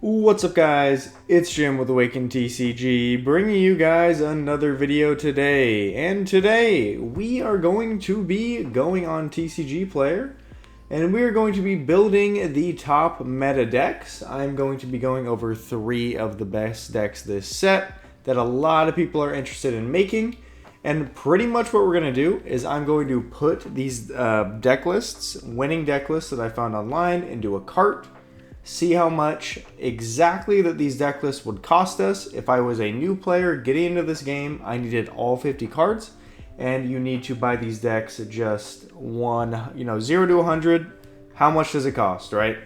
What's up guys, it's Jim with Awakened TCG, bringing you guys another video today. And today, we are going to be going on TCG Player, and we are going to be building the top meta decks. I'm going to be going over 3 of the best decks this set that a lot of people are interested in making. And pretty much what we're going to do is I'm going to put these deck lists, winning deck lists that I found online, into a cart. See how much exactly that these deck lists would cost us. If I was a new player getting into this game, I needed all 50 cards, and you need to buy these decks just 0 to 100. How much does it cost, right?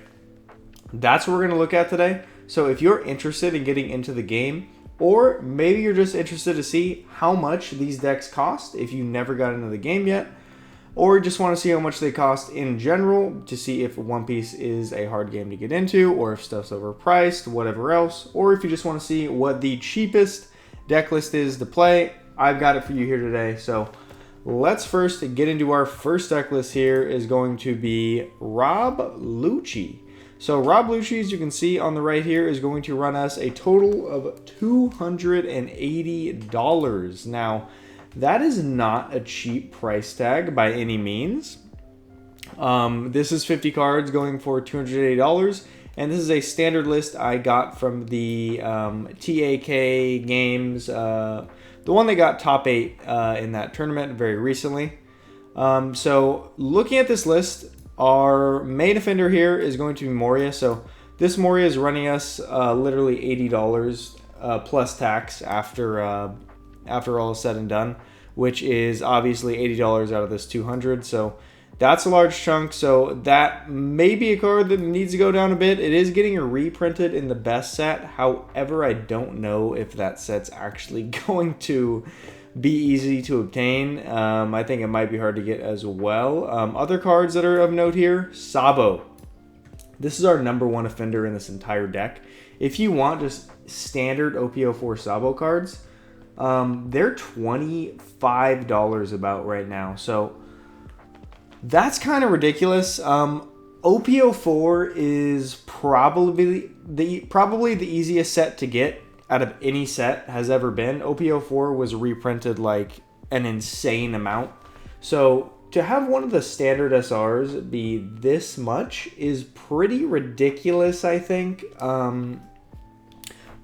That's what we're going to look at today. So if you're interested in getting into the game, or maybe you're just interested to see how much these decks cost if you never got into the game yet, or just want to see how much they cost in general to see if One Piece is a hard game to get into, or if stuff's overpriced, whatever else, or if you just want to see what the cheapest deck list is to play, I've got it for you here today. So let's first get into our first deck list. Here is going to be Rob Luchi. So Rob Luchi, as you can see on the right here, is going to run us a total of $280. Now, that is not a cheap price tag by any means. This is 50 cards going for $280, and this is a standard list I got from the TAK Games, the one that got top 8 in that tournament very recently. So looking at this list, our main offender here is going to be Moria. So this Moria is running us literally $80 plus tax after all is said and done, which is obviously $80 out of this 200. So that's a large chunk. So that may be a card that needs to go down a bit. It is getting reprinted in the best set. However, I don't know if that set's actually going to be easy to obtain. I think it might be hard to get as well. Other cards that are of note here, Sabo. This is our #1 offender in this entire deck. If you want just standard OPO4 Sabo cards, they're $25 about right now. So that's kind of ridiculous. OPO4 is probably the easiest set to get out of any set has ever been. OPO4 was reprinted like an insane amount. So to have one of the standard SRs be this much is pretty ridiculous, I think.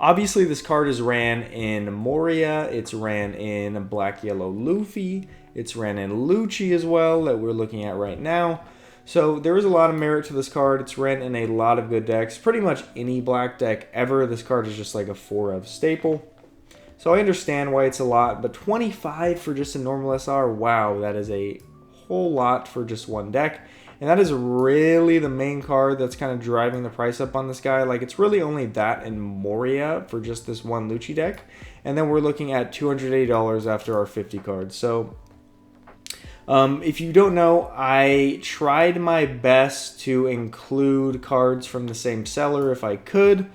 Obviously, this card is ran in Moria, it's ran in Black Yellow Luffy, it's ran in Luchi as well that we're looking at right now. So there is a lot of merit to this card. It's ran in a lot of good decks. Pretty much any black deck ever, this card is just like a 4-of staple. So I understand why it's a lot, but 25 for just a normal SR, wow, that is a whole lot for just one deck. And that is really the main card that's kind of driving the price up on this guy. Like, it's really only that and Moria for just this one Luchi deck. And then we're looking at $280 after our 50 cards. So, if you don't know, I tried my best to include cards from the same seller if I could.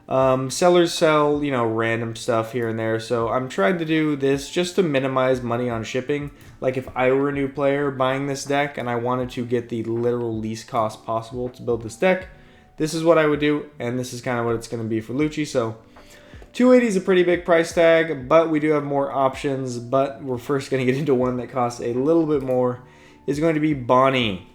Sellers sell, random stuff here and there, so I'm trying to do this just to minimize money on shipping. Like, if I were a new player buying this deck and I wanted to get the literal least cost possible to build this deck, this is what I would do, and this is kind of what it's going to be for Luchi. So $280 is a pretty big price tag, but we do have more options. But we're first going to get into one that costs a little bit more. Is going to be Bonnie.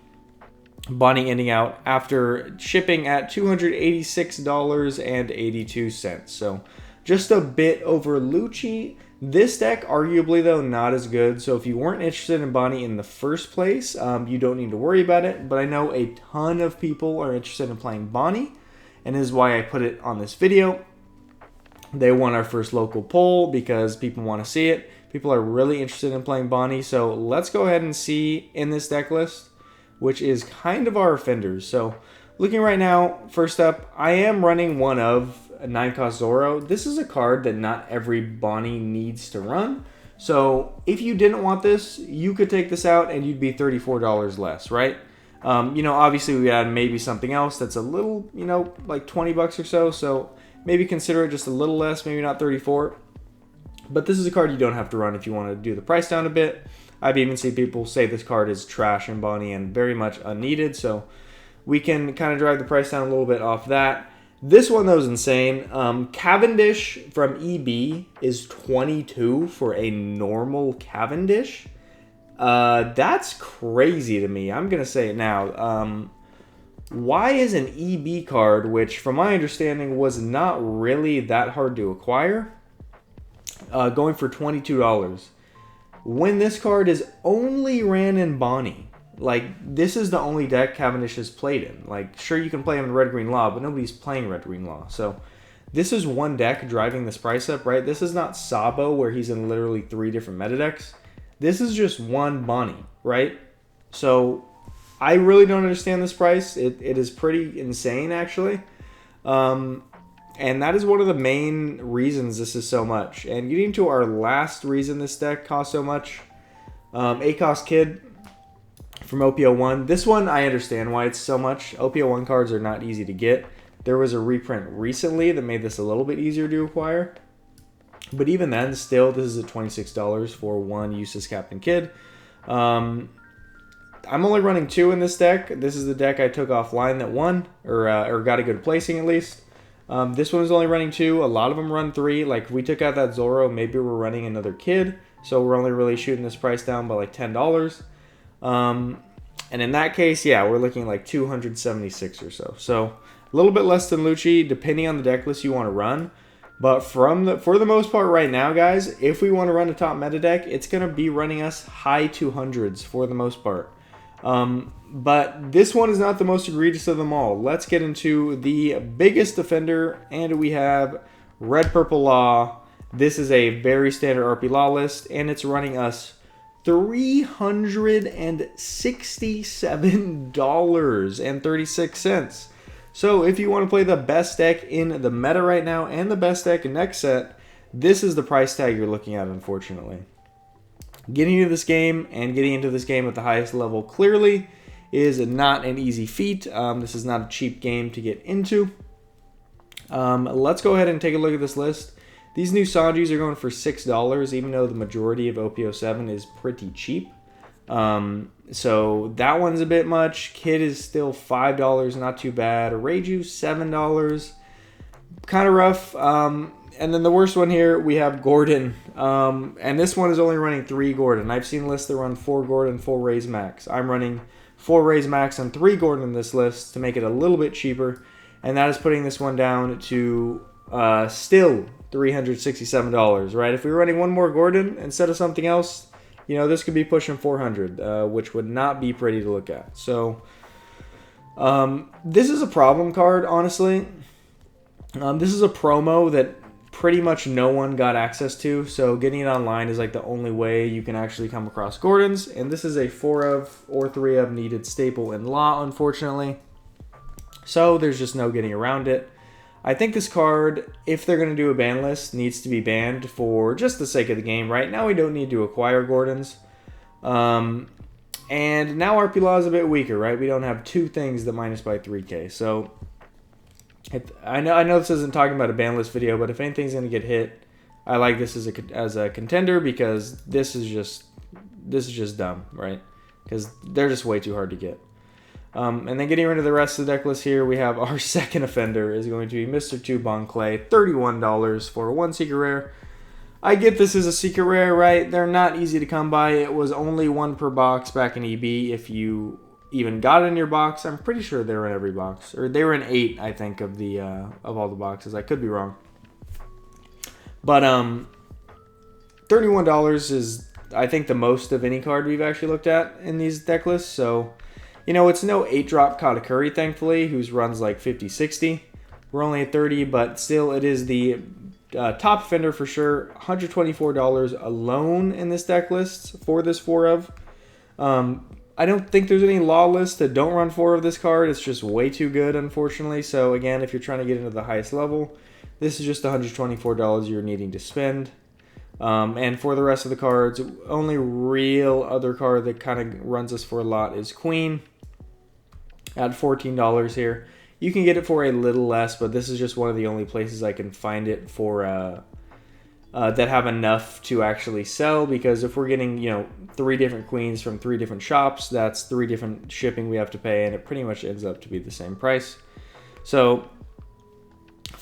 Bonnie ending out after shipping at $286.82. So just a bit over Luchi. This deck, arguably though, not as good. So if you weren't interested in Bonnie in the first place, you don't need to worry about it. But I know a ton of people are interested in playing Bonnie, and this is why I put it on this video. They won our first local poll because people want to see it. People are really interested in playing Bonnie. So let's go ahead and see in this deck list, which is kind of our offenders. So looking right now, first up, I am running one of 9-cost Zoro. This is a card that not every Bonnie needs to run. So if you didn't want this, you could take this out and you'd be $34 less, right? Obviously we add maybe something else that's a little, like 20 bucks or so. So maybe consider it just a little less, maybe not 34. But this is a card you don't have to run if you want to do the price down a bit. I've even seen people say this card is trash in Bonnie and very much unneeded. So we can kind of drive the price down a little bit off that. This one, though, is insane. Cavendish from EB is 22 for a normal Cavendish. That's crazy to me. I'm going to say it now. Why is an EB card, which from my understanding was not really that hard to acquire, going for $22? When this card is only ran in Bonnie. Like, this is the only deck Cavendish has played in. Like, sure, you can play him in Red Green Law, but nobody's playing Red Green Law. So, this is one deck driving this price up, right? This is not Sabo, where he's in literally 3 different meta decks. This is just one Bonnie, right? So, I really don't understand this price. It is pretty insane, actually. And that is one of the main reasons this is so much. And getting to our last reason this deck costs so much, ACOS Kid from OPO1. This one, I understand why it's so much. OPO1 cards are not easy to get. There was a reprint recently that made this a little bit easier to acquire. But even then, still, this is at $26 for one useless Captain Kid. I'm only running 2 in this deck. This is the deck I took offline that won, or got a good placing at least. This one is only running 2. A lot of them run 3. Like, if we took out that Zoro, maybe we're running another Kid. So we're only really shooting this price down by like $10. And in that case, yeah, we're looking like 276 or so. So a little bit less than Luchi, depending on the deck list you want to run. But for the most part right now, guys, if we want to run a top meta deck, it's going to be running us high 200s for the most part. But this one is not the most egregious of them all. Let's get into the biggest defender, and we have Red Purple Law. This is a very standard RP Law list, and it's running us $367.36. So if you want to play the best deck in the meta right now and the best deck in next set, this is the price tag you're looking at, unfortunately. Getting into this game and getting into this game at the highest level clearly is not an easy feat. This is not a cheap game to get into. Let's go ahead and take a look at this list. These new Sanjis are going for $6, even though the majority of OPO7 is pretty cheap. So that one's a bit much. Kid is still $5, not too bad. Reiju, $7. Kind of rough. And then the worst one here, we have Gordon. And this one is only running 3 Gordon. I've seen lists that run 4 Gordon, 4 Raise Max. I'm running 4 Raise Max and 3 Gordon in this list to make it a little bit cheaper. And that is putting this one down to still $367, right? If we were running one more Gordon instead of something else, you know, this could be pushing 400, which would not be pretty to look at. So, this is a problem card, honestly. This is a promo that pretty much no one got access to, so getting it online is like the only way you can actually come across Gordons, and this is a 4 of or 3 of needed staple in Law, unfortunately. So there's just no getting around it. I think this card, if they're going to do a ban list, needs to be banned for just the sake of the game. Right now we don't need to acquire Gordons. And now RP Law is a bit weaker, right? We don't have 2 things that minus by 3k. So I know this isn't talking about a ban list video, but if anything's going to get hit, I like this as a contender, because this is just dumb, right? Because they're just way too hard to get. And then getting rid of the rest of the deck list here, we have our second offender is going to be Mr. 2 Bon Clay, $31 for 1 secret rare. I get this is a secret rare, right? They're not easy to come by. It was only 1 per box back in EB. If you even got it in your box, I'm pretty sure they were in every box, or they were in 8, I think, of the of all the boxes. I could be wrong, but $31 is, I think, the most of any card we've actually looked at in these deck lists. So, you know, it's no 8-drop Katakuri, thankfully, whose runs like 50, 60. We're only at 30, but still, it is the top offender for sure. $124 alone in this deck list for this 4 of. I don't think there's any Law lists that don't run 4 of this card. It's just way too good, unfortunately. So, again, if you're trying to get into the highest level, this is just $124 you're needing to spend. And for the rest of the cards, only real other card that kind of runs us for a lot is Queen at $14 here. You can get it for a little less, but this is just one of the only places I can find it for that have enough to actually sell, because if we're getting, you know, 3 different Queens from 3 different shops, that's 3 different shipping we have to pay, and it pretty much ends up to be the same price. So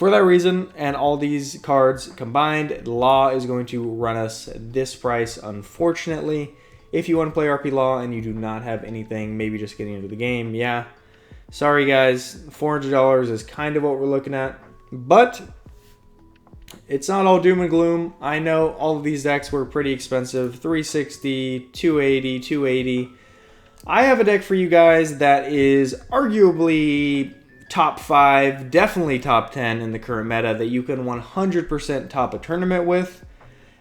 For that reason, and all these cards combined, Law is going to run us this price, unfortunately. If you want to play RP Law and you do not have anything, maybe just getting into the game, yeah. Sorry guys, $400 is kind of what we're looking at. But it's not all doom and gloom. I know all of these decks were pretty expensive. $360, $280, $280. I have a deck for you guys that is arguably top 5, definitely top 10 in the current meta that you can 100% top a tournament with.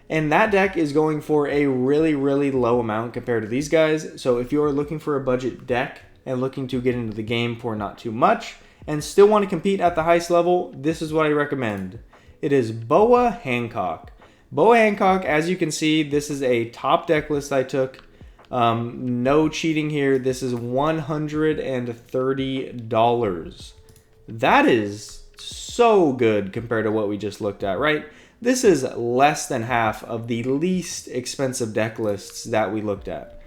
And that deck is going for a really, really low amount compared to these guys. So if you're looking for a budget deck and looking to get into the game for not too much and still want to compete at the highest level, this is what I recommend. It is Boa Hancock. Boa Hancock, as you can see, this is a top deck list I took. No cheating here. This is $130. That is so good compared to what we just looked at, right? This is less than half of the least expensive deck lists that we looked at.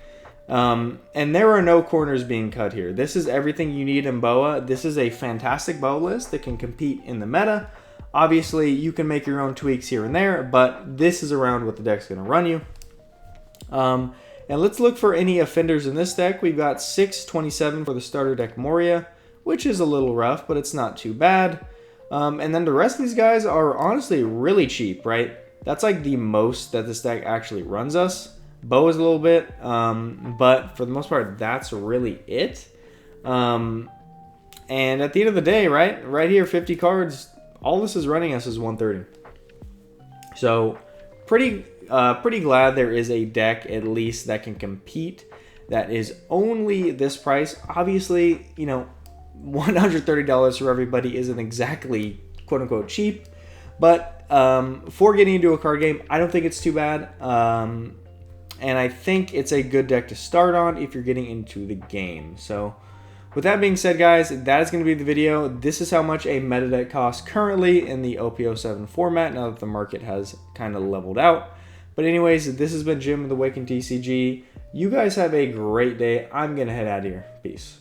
And there are no corners being cut here. This is everything you need in Boa. This is a fantastic Boa list that can compete in the meta. Obviously, you can make your own tweaks here and there, but this is around what the deck's going to run you. And let's look for any offenders in this deck. We've got 627 for the starter deck Moria, which is a little rough, but it's not too bad. And then the rest of these guys are honestly really cheap, right? That's like the most that this deck actually runs us. Bow is a little bit, but for the most part, that's really it. And at the end of the day, right here, 50 cards, all this is running us is 130. So pretty glad there is a deck at least that can compete that is only this price. Obviously, you know, $130 for everybody isn't exactly quote unquote cheap, but for getting into a card game, I don't think it's too bad. And I think it's a good deck to start on if you're getting into the game. So with that being said, guys, that is going to be the video. This is how much a meta deck costs currently in the OP07 format now that the market has kind of leveled out. But anyways, this has been Jim with Awakened TCG. You guys have a great day. I'm going to head out of here. Peace.